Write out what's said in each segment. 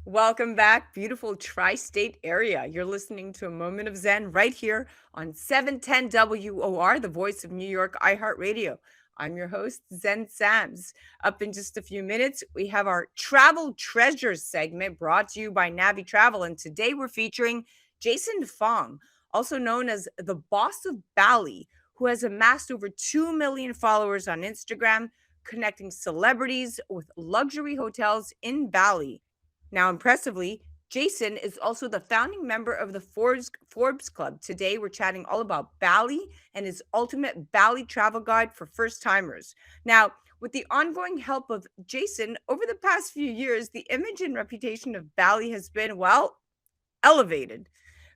Welcome back, beautiful tri state area. You're listening to a moment of Zen right here on 710 WOR, the voice of New York iHeartRadio. I'm your host, Zen Sams. Up in just a few minutes, we have our Travel Treasures segment brought to you by Navi Travel. And today we're featuring Jason Fong, also known as the Boss of Bali, who has amassed over 2 million followers on Instagram, connecting celebrities with luxury hotels in Bali. Now, impressively, Jason is also the founding member of the Forbes Club. Today, we're chatting all about Bali and his ultimate Bali travel guide for first timers. Now, with the ongoing help of Jason, over the past few years, the image and reputation of Bali has been, well, elevated.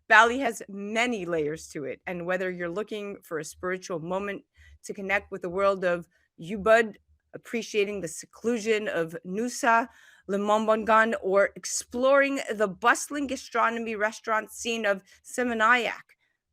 Bali has many layers to it. And whether you're looking for a spiritual moment to connect with the world of Ubud, appreciating the seclusion of Nusa, Limbombongan, or exploring the bustling gastronomy restaurant scene of Seminayak,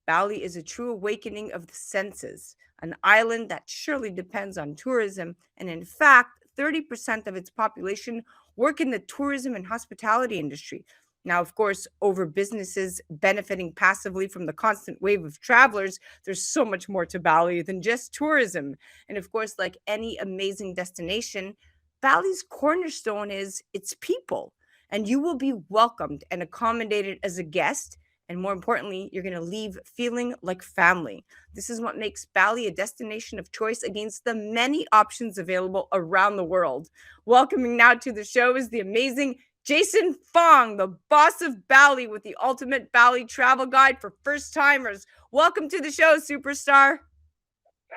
Bali is a true awakening of the senses, an island that surely depends on tourism. And in fact, 30% of its population work in the tourism and hospitality industry. Now, of course, over businesses benefiting passively from the constant wave of travelers, there's so much more to Bali than just tourism. And of course, like any amazing destination, Bali's cornerstone is its people. And you will be welcomed and accommodated as a guest. And more importantly, you're going to leave feeling like family. This is what makes Bali a destination of choice against the many options available around the world. Welcoming now to the show is the amazing Jason Fong, the boss of Bali with the ultimate Bali travel guide for first timers. Welcome to the show, superstar.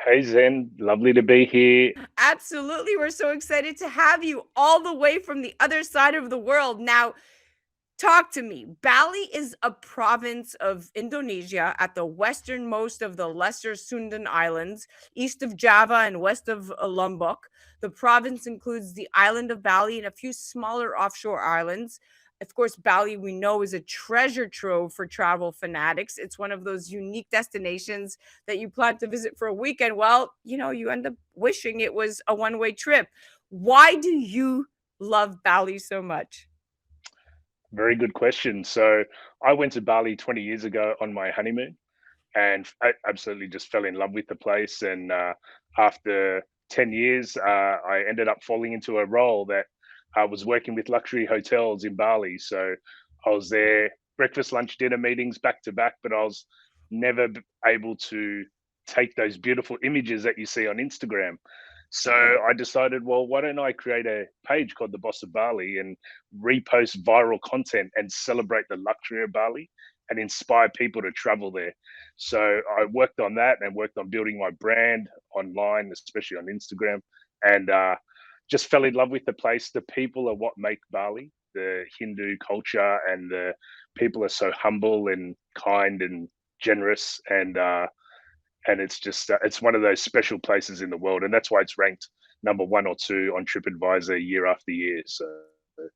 Hey Zen, lovely to be here. Absolutely. We're so excited to have you all the way from the other side of the world. Now, talk to me. Bali is a province of Indonesia at the westernmost of the Lesser Sundan Islands, east of Java and west of Lombok. The province includes the island of Bali and a few smaller offshore islands. Of course, Bali, we know, is a treasure trove for travel fanatics. It's one of those unique destinations that you plan to visit for a weekend. Well, you end up wishing it was a one-way trip. Why do you love Bali so much? Very good question. So, I went to Bali 20 years ago on my honeymoon and I absolutely just fell in love with the place. And after 10 years, I ended up falling into a role that I was working with luxury hotels in Bali. So, I was there breakfast, lunch, dinner meetings back to back, but I was never able to take those beautiful images that you see on Instagram. So I decided, well, why don't I create a page called the Boss of Bali and repost viral content and celebrate the luxury of Bali and inspire people to travel there. So I worked on that and worked on building my brand online, especially on Instagram, and just fell in love with the place. The people are what make Bali, the Hindu culture, and the people are so humble and kind and generous, and it's just it's one of those special places in the world, and that's why it's ranked number one or two on TripAdvisor year after year. So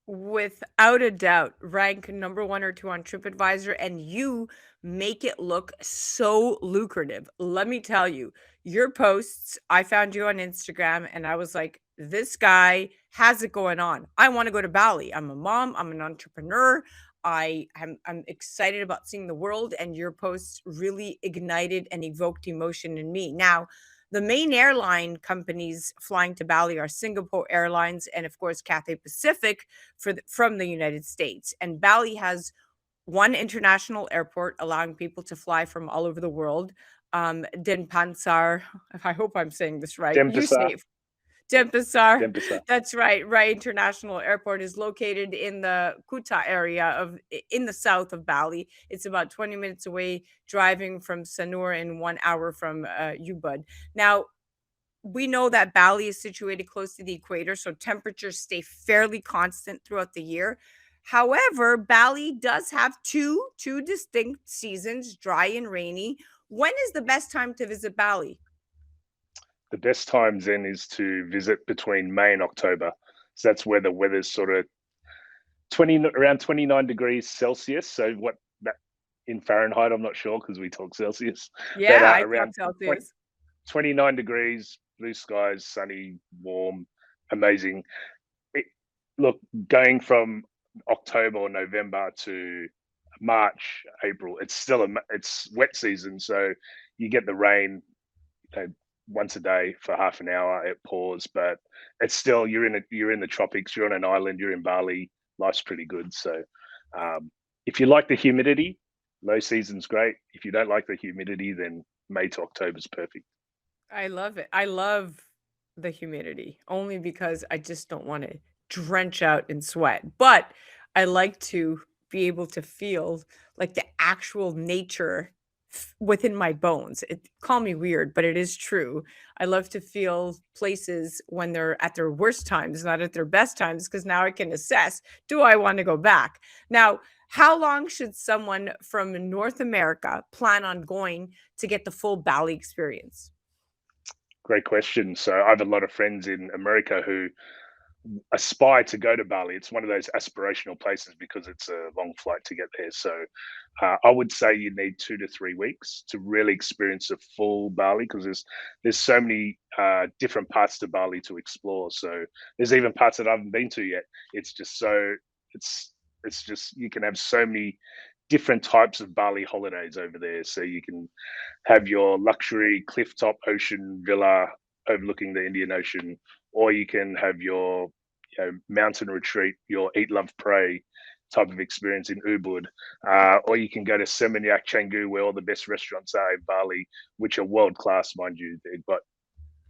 Without a doubt, rank number one or two on TripAdvisor, and you make it look so lucrative. Let me tell you, your posts, I found you on Instagram and I was like, this guy has it going on. I want to go to Bali. I'm a mom, I'm an entrepreneur. I'm excited about seeing the world, and your posts really ignited and evoked emotion in me. Now, the main airline companies flying to Bali are Singapore Airlines and, of course, Cathay Pacific from the United States. And Bali has one international airport allowing people to fly from all over the world. Denpasar, I hope I'm saying this right. You Dempasa, say Denpasar. Dempasa. That's right. Rai International Airport is located in the Kuta area in the south of Bali. It's about 20 minutes away driving from Sanur and 1 hour from Ubud. Now, we know that Bali is situated close to the equator, so temperatures stay fairly constant throughout the year. However, Bali does have two distinct seasons, dry and rainy. When is the best time to visit Bali? The best times then is to visit between May and October. So that's where the weather's sort of 20 around 29 degrees Celsius. So what that in Fahrenheit, I'm not sure because we talk Celsius, but Yeah, I talk around 20, Celsius. 29 degrees, blue skies, sunny, warm, amazing. It, look, going from October or November to March, April, it's still it's wet season, so you get the rain, you know, once a day for half an hour. It pours, but it's still you're in the tropics. You're on an island. You're in Bali. Life's pretty good. So, um, if you like the humidity, low season's great. If you don't like the humidity, then May to October's perfect. I love it. I love the humidity only because I just don't wanna drench out in sweat, but I like to be able to feel, like, the actual nature within my bones. It call me weird, but it is true. I love to feel places when they're at their worst times, not at their best times, because now I can assess, do I wanna go back? Now, how long should someone from North America plan on going to get the full Bali experience? Great question. So I have a lot of friends in America who aspire to go to Bali. It's one of those aspirational places because it's a long flight to get there. So I would say you need 2 to 3 weeks to really experience a full Bali because there's so many different parts to Bali to explore. So there's even parts that I haven't been to yet. It's just so it's just you can have so many different types of Bali holidays over there. So you can have your luxury cliff top ocean villa overlooking the Indian Ocean, or you can have your mountain retreat, your eat, love, pray type of experience in Ubud, or you can go to Seminyak, Canggu, where all the best restaurants are in Bali, which are world class, mind you. They've got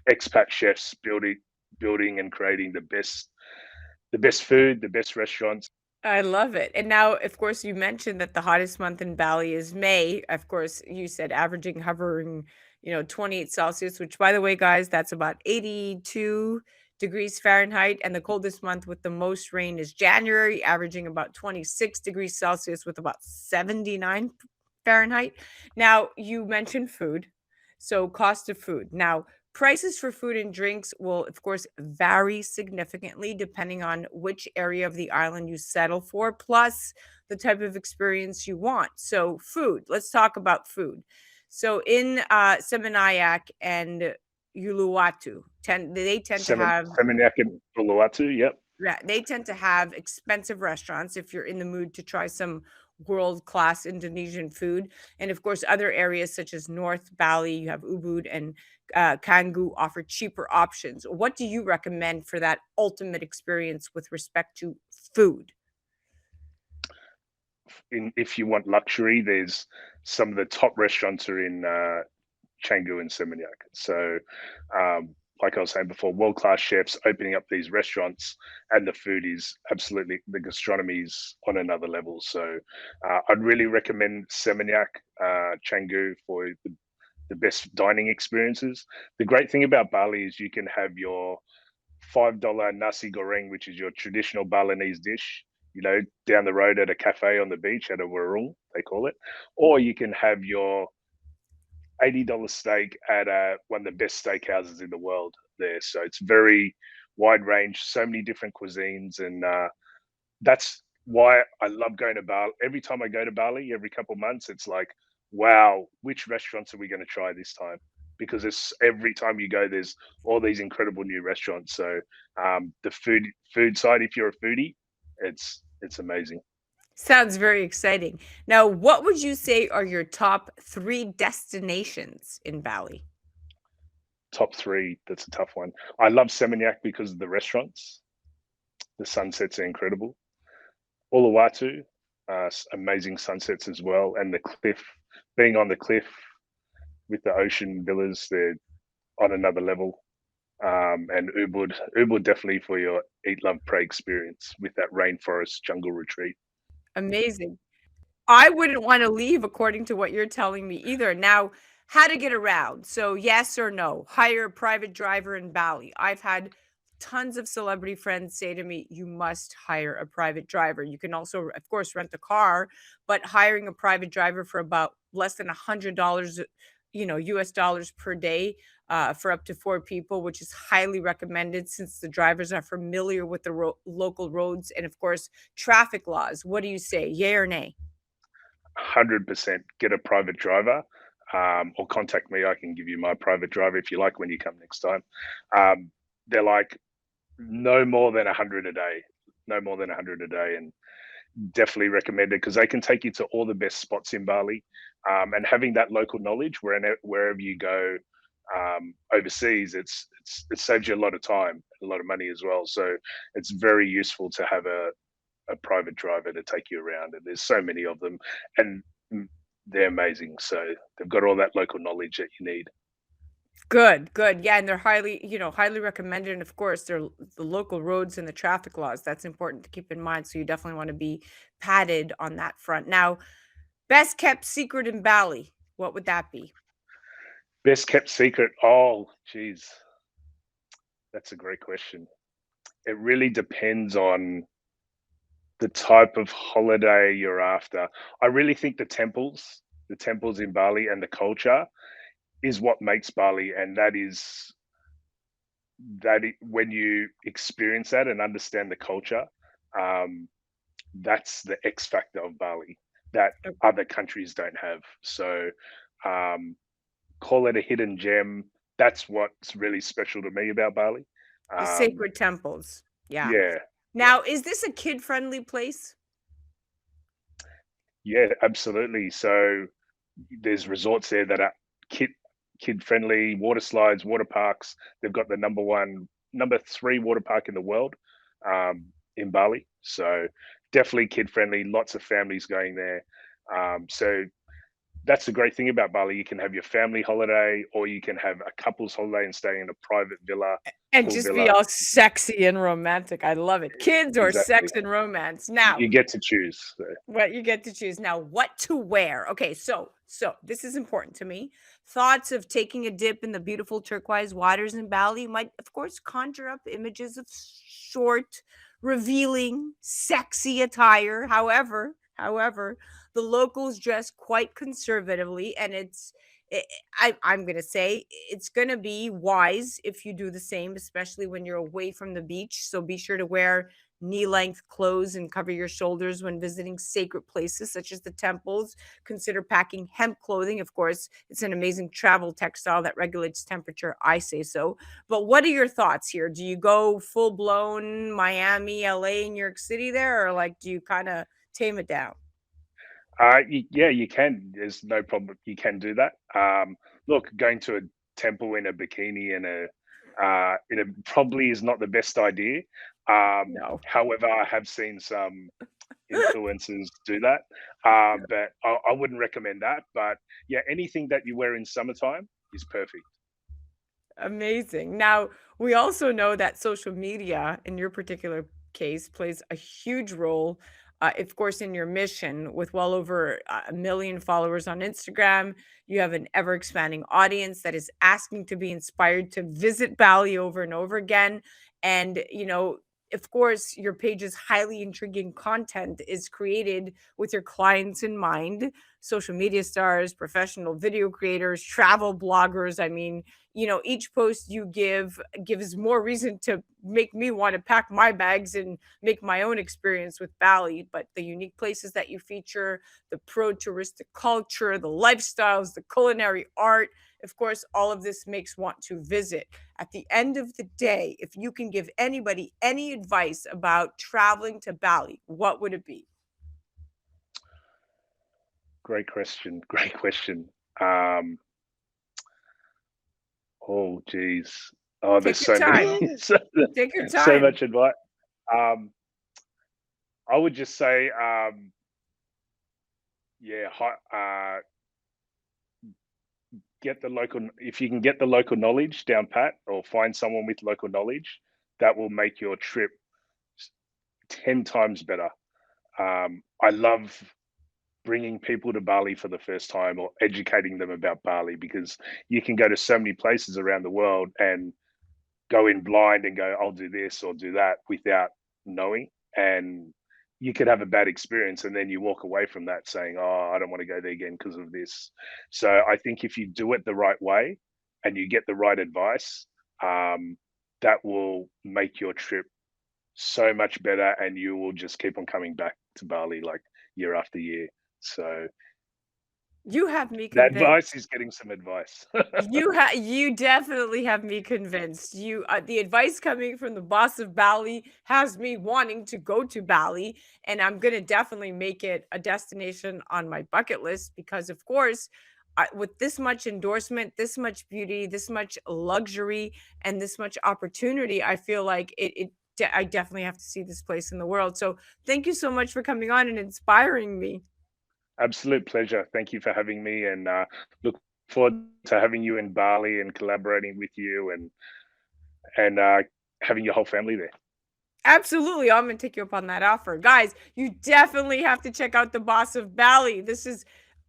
expat chefs building and creating the best food, the best restaurants. I love it. And now, of course, you mentioned that the hottest month in Bali is May. Of course, you said averaging, hovering, 28 Celsius, which, by the way, guys, that's about 82 degrees Fahrenheit. And the coldest month with the most rain is January, averaging about 26 degrees Celsius with about 79 Fahrenheit. Now, you mentioned food. So, cost of food. Now, prices for food and drinks will, of course, vary significantly depending on which area of the island you settle for, plus the type of experience you want. So, food. Let's talk about food. So, in Seminayak and Uluwatu, they tend to have Seminyak and Uluwatu, yep. yeah, they tend to have expensive restaurants if you're in the mood to try some world-class Indonesian food. And of course, other areas such as North Bali, you have Ubud and Canggu offer cheaper options. What do you recommend for that ultimate experience with respect to food? If you want luxury, there's some of the top restaurants are in Canggu and Seminyak. So, like I was saying before, world class chefs opening up these restaurants, and the food is absolutely the gastronomy is on another level. So, I'd really recommend Seminyak, Canggu for the best dining experiences. The great thing about Bali is you can have your $5 nasi goreng, which is your traditional Balinese dish, down the road at a cafe on the beach at a warung, they call it. Or you can have your $80 steak at one of the best steakhouses in the world there. So it's very wide range, so many different cuisines. And that's why I love going to Bali. Every time I go to Bali, every couple of months, it's like, wow, which restaurants are we going to try this time? Because it's every time you go, there's all these incredible new restaurants. So the food side, if you're a foodie, it's amazing. Sounds very exciting. Now, what would you say are your top three destinations in Bali? Top three, that's a tough one. I love Seminyak because of the restaurants. The sunsets are incredible. Uluwatu, amazing sunsets as well, and the cliff, being on the cliff with the ocean villas, they're on another level. And Ubud definitely for your eat, love, pray experience with that rainforest jungle retreat. Amazing. I wouldn't wanna leave according to what you're telling me either. Now, how to get around? So, yes or no? Hire a private driver in Bali. I've had tons of celebrity friends say to me, "You must hire a private driver." You can also, of course, rent a car, but hiring a private driver for about less than $100, US dollars per day, for up to 4 people, which is highly recommended since the drivers are familiar with the local roads and, of course, traffic laws. What do you say? Yay or nay? 100% get a private driver, or contact me. I can give you my private driver if you like when you come next time. They're like no more than 100 a day. no more than 100 a day, and definitely recommend it because they can take you to all the best spots in Bali. And having that local knowledge wherever you go overseas, it saves you a lot of time, a lot of money as well. So it's very useful to have a private driver to take you around, and there's so many of them, and they're amazing. So they've got all that local knowledge that you need. Good, good. Yeah, and they're highly, highly recommended. And of course, they're the local roads and the traffic laws. That's important to keep in mind. So you definitely want to be padded on that front. Now, best kept secret in Bali, what would that be? Best kept secret? Oh, geez, that's a great question. It really depends on the type of holiday you're after. I really think the temples in Bali and the culture is what makes Bali, and when you experience that and understand the culture, um, that's the X factor of Bali that Uh, other countries don't have. So um, call it a hidden gem. That's what's really special to me about Bali. The Um, sacred temples. Yeah. yeah, yeah, Now, is this a kid-friendly place? yeah, absolutely. So there's resorts there that are kid kid friendly, water slides, water parks. They've got the number three water park in the world in Bali. So definitely kid friendly. Lots of families going there. So that's the great thing about Bali. You can have your family holiday, or you can have a couple's holiday and stay in a private villa, And pool just be villa. all sexy and romantic. I love it. Kids or Exactly. sex and romance. Now, You get to choose. So. what you get to choose. Now, what to wear. Okay, so this is important to me. Thoughts of taking a dip in the beautiful turquoise waters in Bali might, of course, conjure up images of short, revealing, sexy attire. However, the locals dress quite conservatively, and I'm gonna say it's gonna be wise if you do the same, especially when you're away from the beach. So be sure to wear knee length clothes and cover your shoulders when visiting sacred places such as the temples. Consider packing hemp clothing. Of course, it's an amazing travel textile that regulates temperature. I say so. But what are your thoughts here? Do you go full blown Miami, LA, New York City there, or like do you kind of tame it down? Yeah, you can. There's no problem. You can do that. Look, going to a temple in a bikini and probably is not the best idea. No. However, I have seen some influencers do that, but I wouldn't recommend that. But yeah, anything that you wear in summertime is perfect. Amazing. Now, we also know that social media, in your particular case, plays a huge role, of course, in your mission. With well over a million followers on Instagram, you have an ever expanding audience that is asking to be inspired to visit Bali over and over again. And, of course, your page's highly intriguing content is created with your clients in mind, social media stars, professional video creators, travel bloggers. I mean, each post you give gives more reason to make me want to pack my bags and make my own experience with Bali. But the unique places that you feature, the pro touristic culture, the lifestyles, the culinary art, of course, all of this makes want to visit. At the end of the day, if you can give anybody any advice about traveling to Bali, what would it be? Great question. Great question. Um, oh, geez. Oh, there's Take your so many, time. so, Take your so time. much advice. Um, I would just say, yeah, get the local. If you can get the local knowledge down pat, or find someone with local knowledge, that will make your trip 10 times better. I love bringing people to Bali for the first time or educating them about Bali because you can go to so many places around the world and go in blind and go, I'll do this or do that without knowing. And you could have a bad experience and then you walk away from that saying, oh, I don't want to go there again because of this. So I think if you do it the right way and you get the right advice, um, that will make your trip so much better and you will just keep on coming back to Bali like year after year. So You have me The convinced. advice is getting some advice. You definitely have me convinced. The advice coming from the boss of Bali has me wanting to go to Bali, and I'm gonna definitely make it a destination on my bucket list because, of course, with this much endorsement, this much beauty, this much luxury, and this much opportunity, I feel like I definitely have to see this place in the world. So, thank you so much for coming on and inspiring me. Absolute pleasure. Thank you for having me, and look forward to having you in Bali and collaborating with you and having your whole family there. Absolutely, I'm gonna take you up on that offer. Guys, you definitely have to check out the Boss of Bali. This is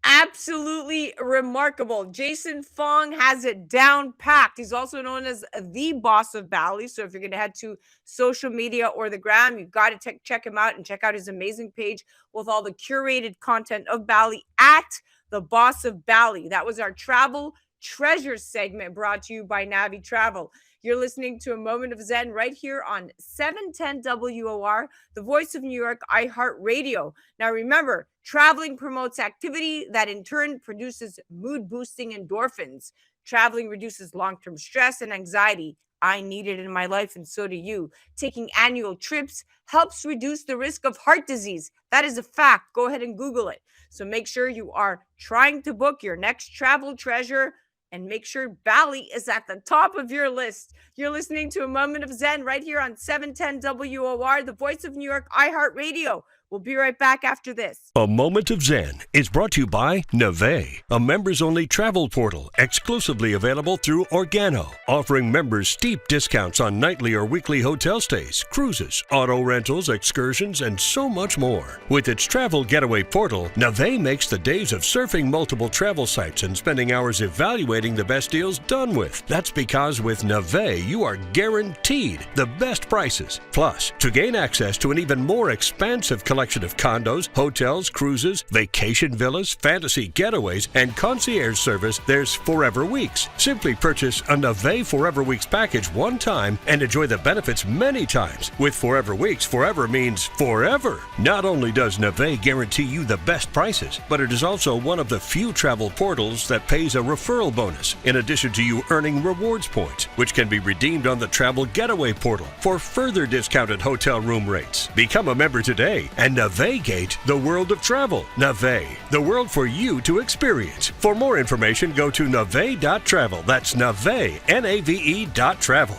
absolutely remarkable. Jason Fong has it down packed. He's also known as the Boss of Bali. So if you're gonna head to social media or the gram, you've got to check him out and check out his amazing page with all the curated content of Bali at the Boss of Bali. That was our travel treasure segment brought to you by Navi Travel. You're listening to a moment of Zen right here on 710 WOR, the voice of New York, iHeartRadio. Now remember, traveling promotes activity that in turn produces mood boosting endorphins. Traveling reduces long term stress and anxiety. I need it in my life, and so do you. Taking annual trips helps reduce the risk of heart disease. That is a fact. Go ahead and Google it. So make sure you are trying to book your next travel treasure and make sure Bali is at the top of your list. You're listening to a moment of Zen right here on 710 WOR, the voice of New York, iHeartRadio. We'll be right back after this. A Moment of Zen is brought to you by Nave, a members-only travel portal exclusively available through Organo, offering members steep discounts on nightly or weekly hotel stays, cruises, auto rentals, excursions, and so much more. With its travel getaway portal, Nave makes the days of surfing multiple travel sites and spending hours evaluating the best deals done with. That's because with Nave, you are guaranteed the best prices. Plus, to gain access to an even more expansive collection of condos, hotels, cruises, vacation villas, fantasy getaways, and concierge service, there's Forever Weeks. Simply purchase a Nave Forever Weeks package one time and enjoy the benefits many times. With Forever Weeks, forever means forever. Not only does Nave guarantee you the best prices, but it is also one of the few travel portals that pays a referral bonus, in addition to you earning rewards points, which can be redeemed on the Travel Getaway portal for further discounted hotel room rates. Become a member today and navigate the world of travel. Nave, the world for you to experience. For more information, go to nave.travel. That's nave, N-A-V-E.travel.